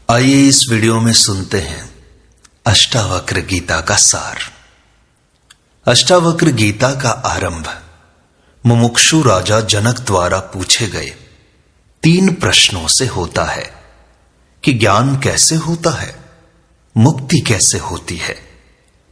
आइए इस वीडियो में सुनते हैं अष्टावक्र गीता का सार। अष्टावक्र गीता का आरंभ मुमुक्षु राजा जनक द्वारा पूछे गए 3 प्रश्नों से होता है कि ज्ञान कैसे होता है, मुक्ति कैसे होती है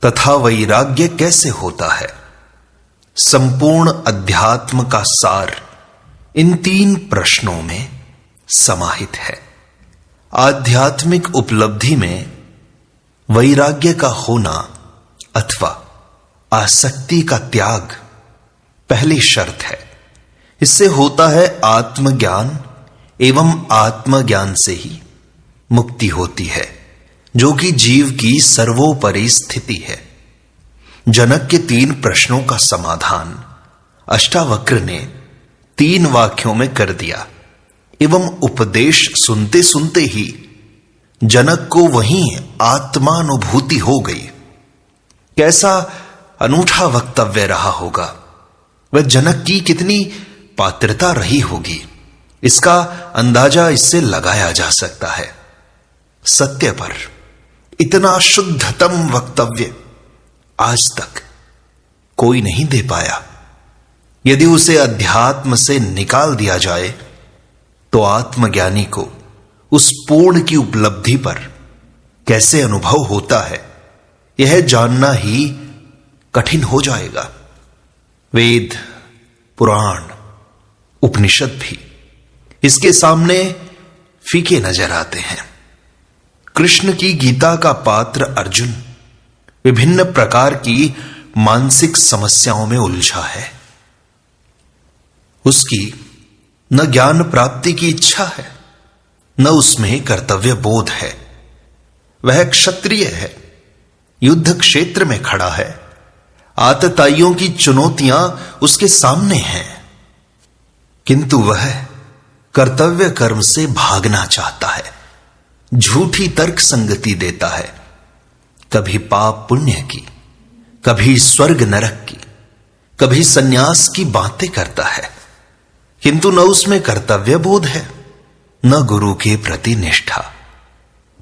तथा वैराग्य कैसे होता है। संपूर्ण अध्यात्म का सार इन 3 प्रश्नों में समाहित है। आध्यात्मिक उपलब्धि में वैराग्य का होना अथवा आसक्ति का त्याग पहली शर्त है। इससे होता है आत्मज्ञान एवं आत्मज्ञान से ही मुक्ति होती है, जो कि जीव की सर्वोपरि स्थिति है। जनक के 3 प्रश्नों का समाधान अष्टावक्र ने 3 वाक्यों में कर दिया एवं उपदेश सुनते सुनते ही जनक को वहीं आत्मानुभूति हो गई। कैसा अनूठा वक्तव्य रहा होगा, वह जनक की कितनी पात्रता रही होगी, इसका अंदाजा इससे लगाया जा सकता है। सत्य पर इतना शुद्धतम वक्तव्य आज तक कोई नहीं दे पाया। यदि उसे अध्यात्म से निकाल दिया जाए तो आत्मज्ञानी को उस पूर्ण की उपलब्धि पर कैसे अनुभव होता है, यह जानना ही कठिन हो जाएगा। वेद, पुराण, उपनिषद भी इसके सामने फीके नजर आते हैं। कृष्ण की गीता का पात्र अर्जुन विभिन्न प्रकार की मानसिक समस्याओं में उलझा है। उसकी न ज्ञान प्राप्ति की इच्छा है, न उसमें कर्तव्य बोध है। वह क्षत्रिय है, युद्ध क्षेत्र में खड़ा है, आतताइयों की चुनौतियां उसके सामने हैं, किंतु वह कर्तव्य कर्म से भागना चाहता है, झूठी तर्क संगति देता है। कभी पाप पुण्य की, कभी स्वर्ग नरक की, कभी सन्यास की बातें करता है, किंतु न उसमें कर्तव्य बोध है, न गुरु के प्रति निष्ठा।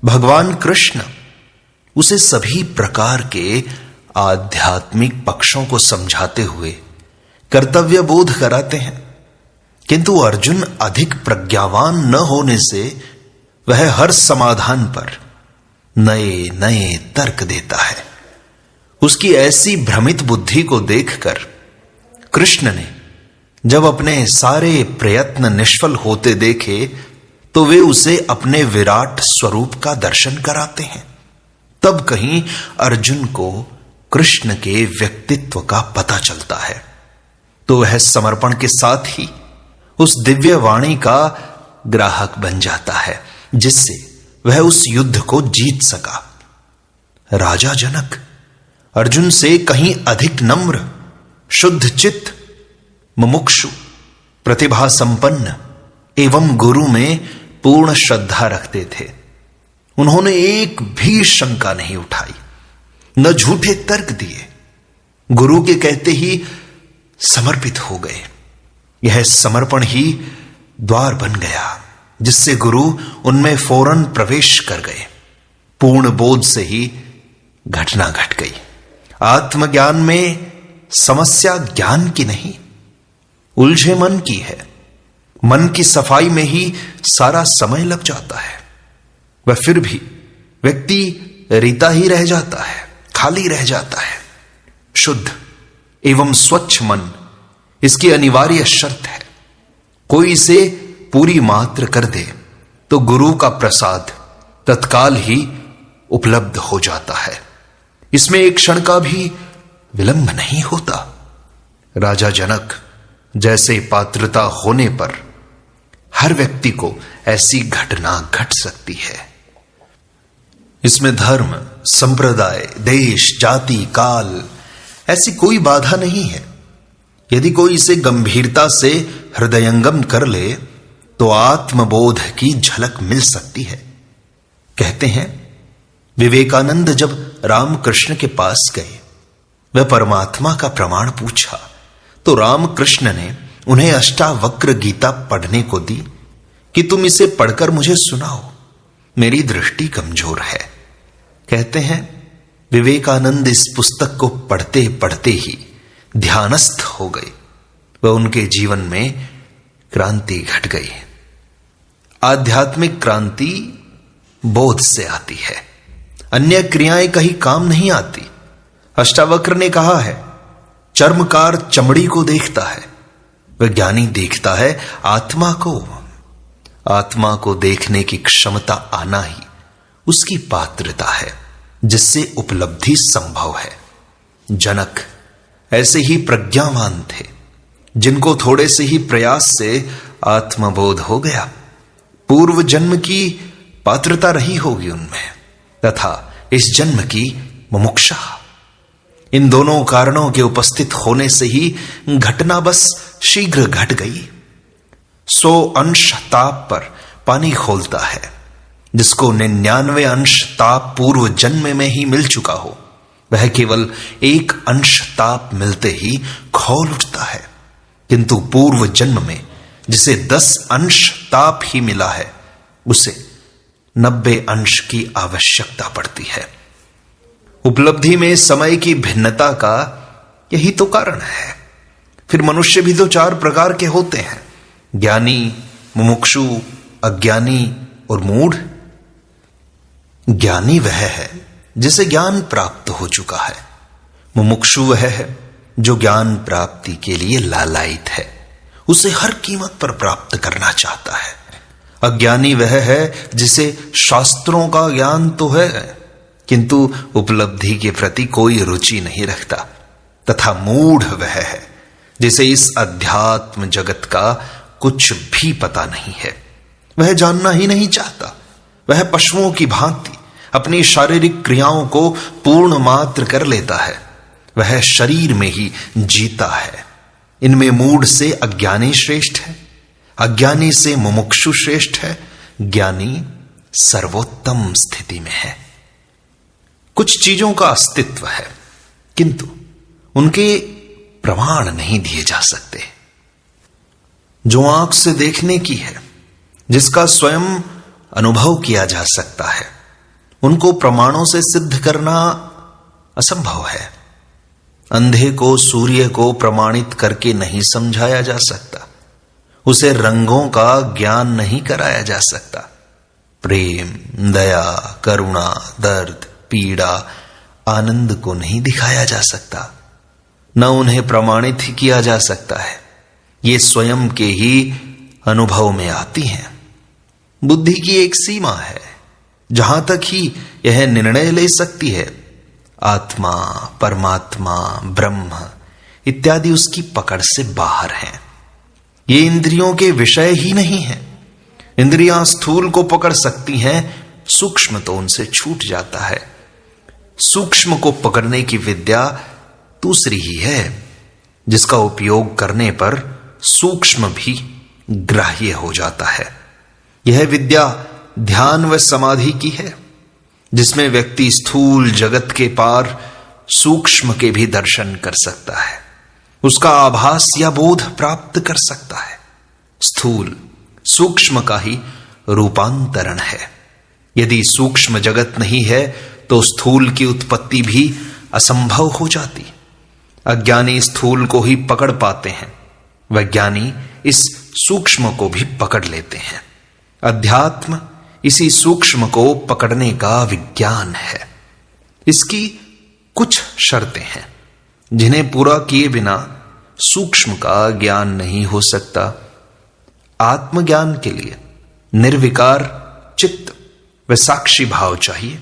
भगवान कृष्ण उसे सभी प्रकार के आध्यात्मिक पक्षों को समझाते हुए कर्तव्य बोध कराते हैं, किंतु अर्जुन अधिक प्रज्ञावान न होने से वह हर समाधान पर नए नए तर्क देता है। उसकी ऐसी भ्रमित बुद्धि को देखकर कृष्ण ने जब अपने सारे प्रयत्न निष्फल होते देखे तो वे उसे अपने विराट स्वरूप का दर्शन कराते हैं। तब कहीं अर्जुन को कृष्ण के व्यक्तित्व का पता चलता है, तो वह समर्पण के साथ ही उस दिव्य वाणी का ग्राहक बन जाता है, जिससे वह उस युद्ध को जीत सका। राजा जनक अर्जुन से कहीं अधिक नम्र, शुद्ध चित्त, मुमुक्षु, प्रतिभा संपन्न एवं गुरु में पूर्ण श्रद्धा रखते थे। उन्होंने एक भी शंका नहीं उठाई, न झूठे तर्क दिए, गुरु के कहते ही समर्पित हो गए। यह समर्पण ही द्वार बन गया, जिससे गुरु उनमें फौरन प्रवेश कर गए। पूर्ण बोध से ही घटना घट गई। आत्मज्ञान में समस्या ज्ञान की नहीं, उलझे मन की है। मन की सफाई में ही सारा समय लग जाता है, वह फिर भी व्यक्ति रीता ही रह जाता है, खाली रह जाता है। शुद्ध एवं स्वच्छ मन इसकी अनिवार्य शर्त है। कोई इसे पूरी मात्र कर दे तो गुरु का प्रसाद तत्काल ही उपलब्ध हो जाता है। इसमें एक क्षण का भी विलंब नहीं होता। राजा जनक जैसे पात्रता होने पर हर व्यक्ति को ऐसी घटना घट सकती है। इसमें धर्म, संप्रदाय, देश, जाति, काल ऐसी कोई बाधा नहीं है। यदि कोई इसे गंभीरता से हृदयंगम कर ले तो आत्मबोध की झलक मिल सकती है। कहते हैं विवेकानंद जब रामकृष्ण के पास गए, वह परमात्मा का प्रमाण पूछा तो रामकृष्ण ने उन्हें अष्टावक्र गीता पढ़ने को दी कि तुम इसे पढ़कर मुझे सुनाओ। मेरी दृष्टि कमजोर है। कहते हैं विवेकानंद इस पुस्तक को पढ़ते पढ़ते ही ध्यानस्थ हो गए व उनके जीवन में क्रांति घट गई। आध्यात्मिक क्रांति बोध से आती है, अन्य क्रियाएं कहीं काम नहीं आती। अष्टावक्र ने कहा है, चर्मकार चमड़ी को देखता है, वैज्ञानिक देखता है आत्मा को। आत्मा को देखने की क्षमता आना ही उसकी पात्रता है, जिससे उपलब्धि संभव है। जनक ऐसे ही प्रज्ञावान थे, जिनको थोड़े से ही प्रयास से आत्मबोध हो गया। पूर्व जन्म की पात्रता रही होगी उनमें, तथा इस जन्म की मुमुक्षा। इन दोनों कारणों के उपस्थित होने से ही घटना बस शीघ्र घट गई। 100 अंश ताप पर पानी खोलता है, जिसको 99 अंश ताप पूर्व जन्म में ही मिल चुका हो, वह केवल 1 अंश ताप मिलते ही खौल उठता है। किंतु पूर्व जन्म में जिसे 10 अंश ताप ही मिला है, उसे 90 अंश की आवश्यकता पड़ती है। उपलब्धि में समय की भिन्नता का यही तो कारण है। फिर मनुष्य भी तो 4 प्रकार के होते हैं, ज्ञानी, मुमुक्षु, अज्ञानी और मूढ़। ज्ञानी वह है जिसे ज्ञान प्राप्त हो चुका है। मुमुक्षु वह है जो ज्ञान प्राप्ति के लिए लालायित है, उसे हर कीमत पर प्राप्त करना चाहता है। अज्ञानी वह है जिसे शास्त्रों का ज्ञान तो है, किंतु उपलब्धि के प्रति कोई रुचि नहीं रखता। तथा मूढ़ वह है जिसे इस अध्यात्म जगत का कुछ भी पता नहीं है, वह जानना ही नहीं चाहता। वह पशुओं की भांति अपनी शारीरिक क्रियाओं को पूर्ण मात्र कर लेता है, वह शरीर में ही जीता है। इनमें मूढ़ से अज्ञानी श्रेष्ठ है, अज्ञानी से मुमुक्षु श्रेष्ठ है, ज्ञानी सर्वोत्तम स्थिति में है। कुछ चीजों का अस्तित्व है, किंतु उनके प्रमाण नहीं दिए जा सकते। जो आंख से देखने की है, जिसका स्वयं अनुभव किया जा सकता है, उनको प्रमाणों से सिद्ध करना असंभव है। अंधे को सूर्य को प्रमाणित करके नहीं समझाया जा सकता, उसे रंगों का ज्ञान नहीं कराया जा सकता। प्रेम, दया, करुणा, दर्द, पीड़ा, आनंद को नहीं दिखाया जा सकता, न उन्हें प्रमाणित ही किया जा सकता है। ये स्वयं के ही अनुभव में आती हैं। बुद्धि की एक सीमा है, जहां तक ही यह निर्णय ले सकती है आत्मा, परमात्मा, ब्रह्म इत्यादि उसकी पकड़ से बाहर हैं। ये इंद्रियों के विषय ही नहीं है। इंद्रियां स्थूल को पकड़ सकती हैं, सूक्ष्म तो उनसे छूट जाता है। सूक्ष्म को पकड़ने की विद्या दूसरी ही है, जिसका उपयोग करने पर सूक्ष्म भी ग्राह्य हो जाता है। यह विद्या ध्यान व समाधि की है, जिसमें व्यक्ति स्थूल जगत के पार सूक्ष्म के भी दर्शन कर सकता है, उसका आभास या बोध प्राप्त कर सकता है। स्थूल सूक्ष्म का ही रूपांतरण है। यदि सूक्ष्म जगत नहीं है तो स्थूल की उत्पत्ति भी असंभव हो जाती। अज्ञानी स्थूल को ही पकड़ पाते हैं, वैज्ञानी इस सूक्ष्म को भी पकड़ लेते हैं। अध्यात्म इसी सूक्ष्म को पकड़ने का विज्ञान है। इसकी कुछ शर्तें हैं, जिन्हें पूरा किए बिना सूक्ष्म का ज्ञान नहीं हो सकता। आत्मज्ञान के लिए निर्विकार चित्त व साक्षी भाव चाहिए।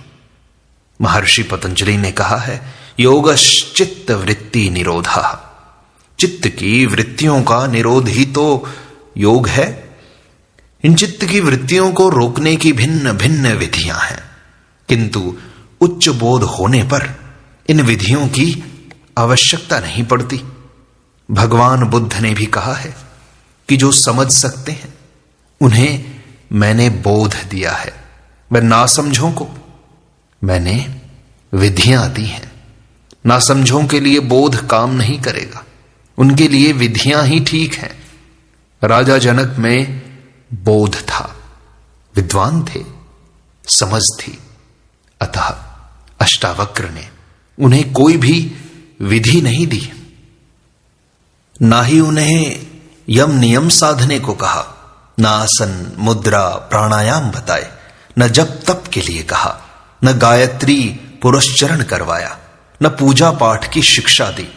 महर्षि पतंजलि ने कहा है, योगश्चित्त वृत्ति निरोधा। चित्त की वृत्तियों का निरोध ही तो योग है। इन चित्त की वृत्तियों को रोकने की भिन्न भिन्न विधियां हैं, किंतु उच्च बोध होने पर इन विधियों की आवश्यकता नहीं पड़ती। भगवान बुद्ध ने भी कहा है कि जो समझ सकते हैं उन्हें मैंने बोध दिया है, वह नासमझों को मैंने विधियां दी हैं। नासमझों के लिए बोध काम नहीं करेगा, उनके लिए विधियां ही ठीक हैं। राजा जनक में बोध था, विद्वान थे, समझ थी। अतः अष्टावक्र ने उन्हें कोई भी विधि नहीं दी, ना ही उन्हें यम नियम साधने को कहा, न आसन मुद्रा प्राणायाम बताए, न जप तप के लिए कहा, न गायत्री पुरस्चरण करवाया, न पूजा पाठ की शिक्षा दी।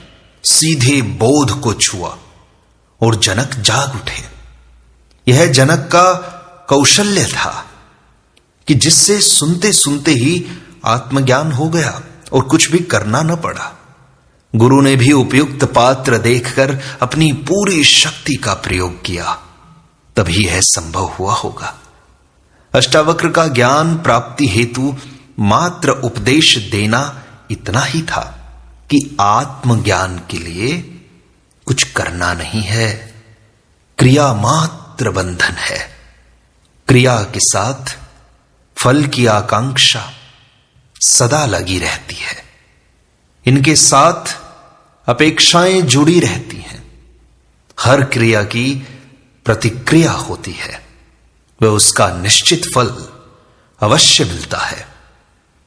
सीधे बोध को छुआ और जनक जाग उठे। यह जनक का कौशल्य था कि जिससे सुनते सुनते ही आत्मज्ञान हो गया और कुछ भी करना न पड़ा। गुरु ने भी उपयुक्त पात्र देखकर अपनी पूरी शक्ति का प्रयोग किया, तभी यह संभव हुआ होगा। अष्टावक्र का ज्ञान प्राप्ति हेतु मात्र उपदेश देना इतना ही था कि आत्मज्ञान के लिए कुछ करना नहीं है, क्रिया मात्र बंधन है। क्रिया के साथ फल की आकांक्षा सदा लगी रहती है, इनके साथ अपेक्षाएं जुड़ी रहती हैं। हर क्रिया की प्रतिक्रिया होती है, वह उसका निश्चित फल अवश्य मिलता है।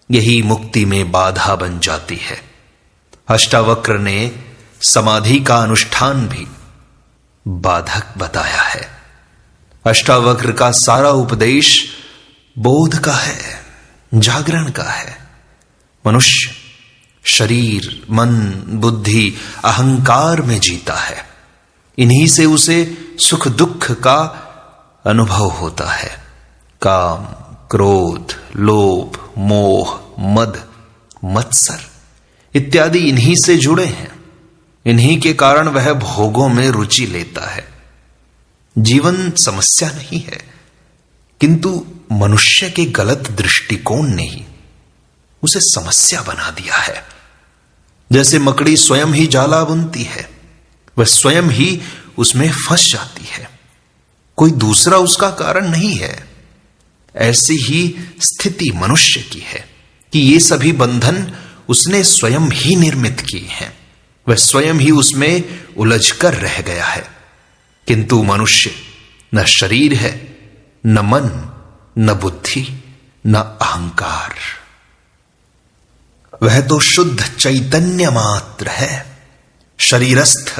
यही मुक्ति में बाधा बन जाती है। अष्टावक्र ने समाधि का अनुष्ठान भी बाधक बताया है। अष्टावक्र का सारा उपदेश बोध का है, जागरण का है। मनुष्य शरीर, मन, बुद्धि, अहंकार में जीता है। इन्हीं से उसे सुख दुख का अनुभव होता है। काम, क्रोध, लोभ, मोह, मद, मत्सर इत्यादि इन्हीं से जुड़े हैं। इन्हीं के कारण वह भोगों में रुचि लेता है। जीवन समस्या नहीं है, किंतु मनुष्य के गलत दृष्टिकोण ने ही उसे समस्या बना दिया है। जैसे मकड़ी स्वयं ही जाला बुनती है, वह स्वयं ही उसमें फंस जाती है, कोई दूसरा उसका कारण नहीं है। ऐसी ही स्थिति मनुष्य की है कि ये सभी बंधन उसने स्वयं ही निर्मित किए हैं। वह स्वयं ही उसमें उलझकर रह गया है। किंतु मनुष्य न शरीर है, न मन, न बुद्धि, न अहंकार। वह तो शुद्ध चैतन्य मात्र है। शरीरस्थ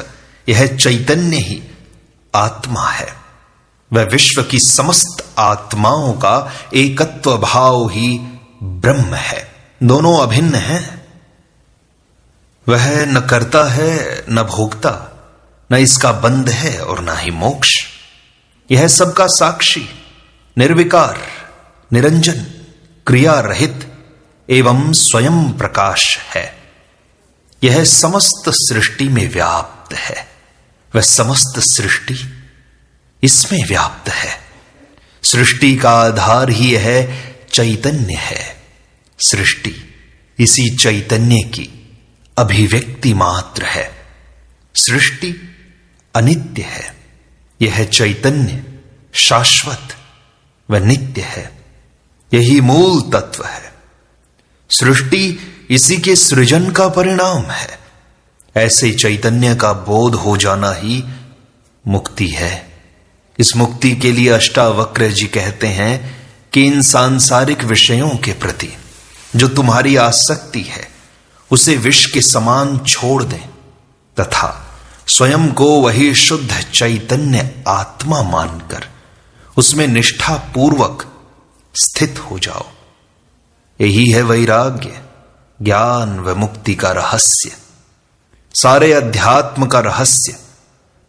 यह चैतन्य ही आत्मा है। वह विश्व की समस्त आत्माओं का एकत्व भाव ही ब्रह्म है। दोनों अभिन्न हैं। वह न करता है न भोगता, न इसका बंध है और न ही मोक्ष। यह सबका साक्षी, निर्विकार, निरंजन, क्रिया रहित एवं स्वयं प्रकाश है। यह समस्त सृष्टि में व्याप्त है। वह समस्त सृष्टि इसमें व्याप्त है। सृष्टि का आधार ही यह चैतन्य है। सृष्टि इसी चैतन्य की अभिव्यक्ति मात्र है। सृष्टि अनित्य है, यह चैतन्य शाश्वत व नित्य है। यही मूल तत्व है। सृष्टि इसी के सृजन का परिणाम है। ऐसे चैतन्य का बोध हो जाना ही मुक्ति है। इस मुक्ति के लिए अष्टावक्र जी कहते हैं कि इन सांसारिक विषयों के प्रति जो तुम्हारी आसक्ति है उसे विष के समान छोड़ दें तथा स्वयं को वही शुद्ध चैतन्य आत्मा मानकर उसमें निष्ठा पूर्वक स्थित हो जाओ। यही है वैराग्य, ज्ञान व मुक्ति का रहस्य। सारे अध्यात्म का रहस्य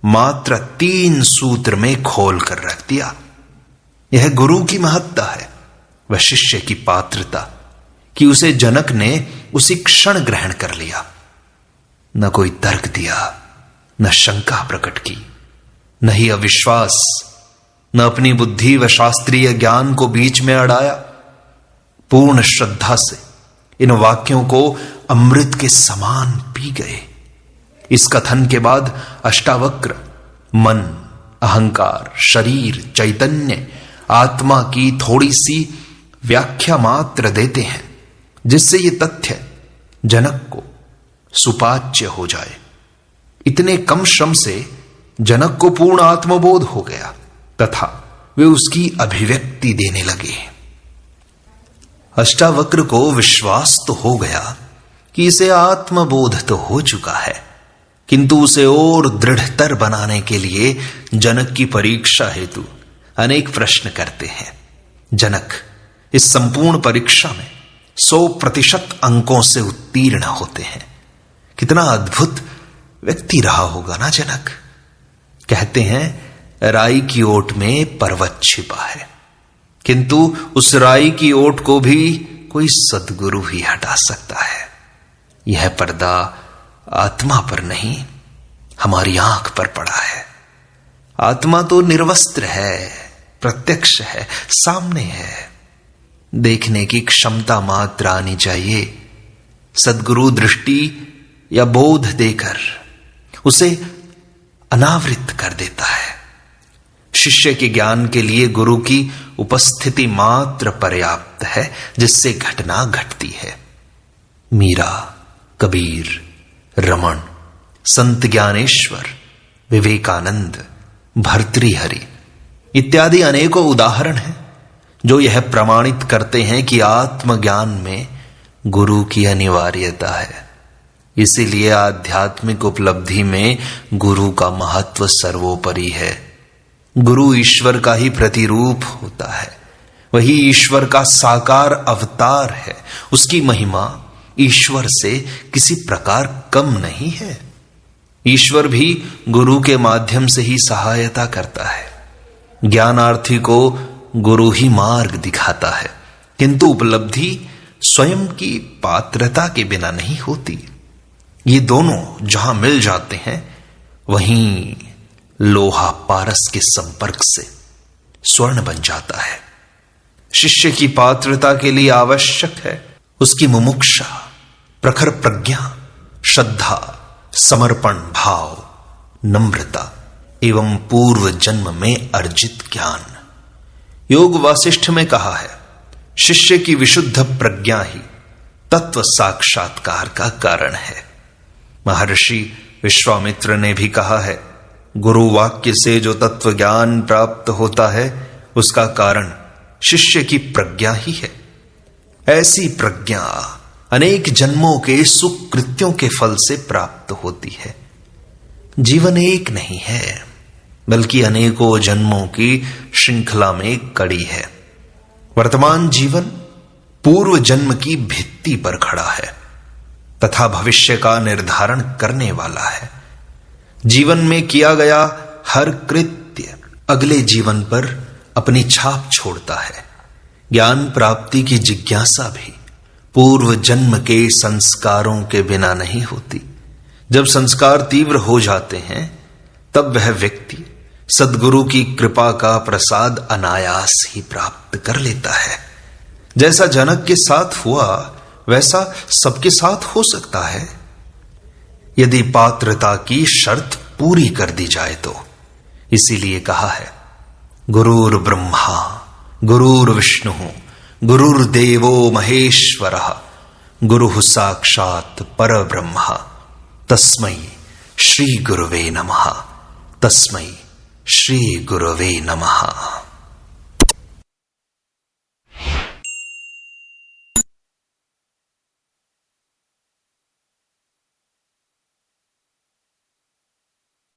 मात्र 3 सूत्र में खोल कर रख दिया। यह गुरु की महत्ता है, वह शिष्य की पात्रता कि उसे जनक ने उसी क्षण ग्रहण कर लिया। न कोई तर्क दिया, न शंका प्रकट की, न ही अविश्वास, न अपनी बुद्धि व शास्त्रीय ज्ञान को बीच में अड़ाया। पूर्ण श्रद्धा से इन वाक्यों को अमृत के समान पी गए। इस कथन के बाद अष्टावक्र मन, अहंकार, शरीर, चैतन्य, आत्मा की थोड़ी सी व्याख्या मात्र देते हैं, जिससे ये तथ्य जनक को सुपाच्य हो जाए। इतने कम श्रम से जनक को पूर्ण आत्मबोध हो गया तथा वे उसकी अभिव्यक्ति देने लगे। अष्टावक्र को विश्वास तो हो गया कि इसे आत्मबोध तो हो चुका है, किंतु उसे और दृढ़तर बनाने के लिए जनक की परीक्षा हेतु अनेक प्रश्न करते हैं। जनक इस संपूर्ण परीक्षा में 100% अंकों से उत्तीर्ण होते हैं। कितना अद्भुत व्यक्ति रहा होगा ना जनक। कहते हैं राई की ओट में पर्वत छिपा है, किंतु उस राई की ओट को भी कोई सद्गुरु ही हटा सकता है। यह पर्दा आत्मा पर नहीं, हमारी आंख पर पड़ा है। आत्मा तो निर्वस्त्र है, प्रत्यक्ष है, सामने है। देखने की क्षमता मात्र आनी चाहिए। सद्गुरु दृष्टि या बोध देकर उसे अनावृत कर देता है। शिष्य के ज्ञान के लिए गुरु की उपस्थिति मात्र पर्याप्त है, जिससे घटना घटती है। मीरा, कबीर, रमण, संत ज्ञानेश्वर, विवेकानंद, भर्तृहरि इत्यादि अनेकों उदाहरण हैं जो यह प्रमाणित करते हैं कि आत्मज्ञान में गुरु की अनिवार्यता है। इसीलिए आध्यात्मिक उपलब्धि में गुरु का महत्व सर्वोपरि है। गुरु ईश्वर का ही प्रतिरूप होता है, वही ईश्वर का साकार अवतार है। उसकी महिमा ईश्वर से किसी प्रकार कम नहीं है। ईश्वर भी गुरु के माध्यम से ही सहायता करता है। ज्ञानार्थी को गुरु ही मार्ग दिखाता है, किंतु उपलब्धि स्वयं की पात्रता के बिना नहीं होती। ये दोनों जहां मिल जाते हैं, वहीं लोहा पारस के संपर्क से स्वर्ण बन जाता है। शिष्य की पात्रता के लिए आवश्यक है उसकी मुमुक्षा, प्रखर प्रज्ञा, श्रद्धा, समर्पण भाव, नम्रता एवं पूर्व जन्म में अर्जित ज्ञान। योग वासिष्ठ में कहा है, शिष्य की विशुद्ध प्रज्ञा ही तत्व साक्षात्कार का कारण है। महर्षि विश्वामित्र ने भी कहा है, गुरु वाक्य से जो तत्व ज्ञान प्राप्त होता है, उसका कारण शिष्य की प्रज्ञा ही है। ऐसी प्रज्ञा अनेक जन्मों के सुकृत्यों के फल से प्राप्त होती है। जीवन एक नहीं है, बल्कि अनेकों जन्मों की श्रृंखला में कड़ी है। वर्तमान जीवन पूर्व जन्म की भित्ति पर खड़ा है तथा भविष्य का निर्धारण करने वाला है। जीवन में किया गया हर कृत्य अगले जीवन पर अपनी छाप छोड़ता है। ज्ञान प्राप्ति की जिज्ञासा भी पूर्व जन्म के संस्कारों के बिना नहीं होती। जब संस्कार तीव्र हो जाते हैं, तब वह व्यक्ति सद्गुरु की कृपा का प्रसाद अनायास ही प्राप्त कर लेता है। जैसा जनक के साथ हुआ, वैसा सबके साथ हो सकता है, यदि पात्रता की शर्त पूरी कर दी जाए तो। इसीलिए कहा है, गुरुर् ब्रह्मा गुरुर्विष्णु गुरुर्देवो महेश्वरः गुरुः साक्षात् परब्रह्म तस्मै श्री गुरुवे नमः। तस्मै श्री गुरुवे नमः।